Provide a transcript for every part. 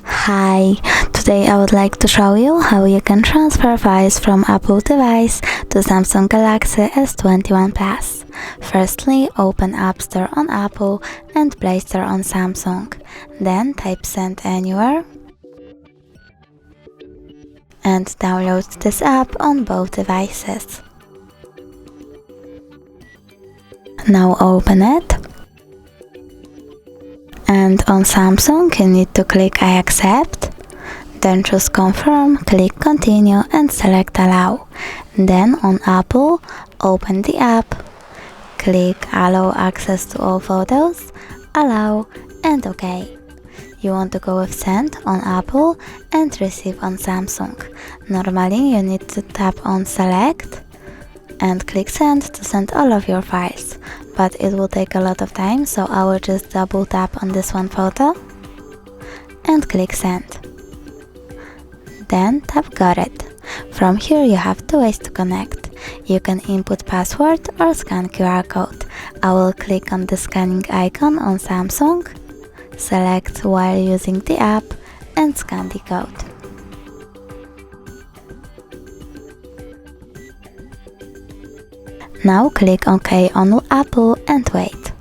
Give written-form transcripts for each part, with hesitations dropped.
Hi, today I would like to show you how you can transfer files from Apple device to Samsung Galaxy S21 Plus. Firstly, open App Store on Apple and Play Store on Samsung. Then type Send Anywhere and download this app on both devices. Now open it. And on Samsung you need to click I accept, then choose confirm, click continue and select allow. Then on Apple, open the app, click allow access to all photos, allow and OK. You want to go with send on Apple and receive on Samsung. Normally you need to tap on select and click send to send all of your files, but it will take a lot of time, so I will just double tap on this one photo and click send. Then tap got it. From here you have two ways to connect. You can input password or scan QR code. I will click on the scanning icon on Samsung, select while using the app and scan the code. Now click OK on Apple and wait.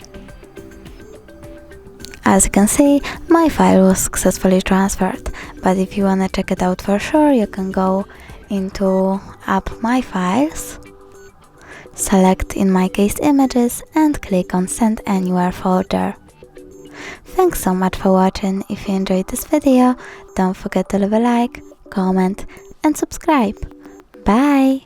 As you can see, my file was successfully transferred, but if you wanna check it out for sure, you can go into App My Files, select in my case images and click on Send Anywhere folder. Thanks so much for watching. If you enjoyed this video, don't forget to leave a like, comment and subscribe. Bye!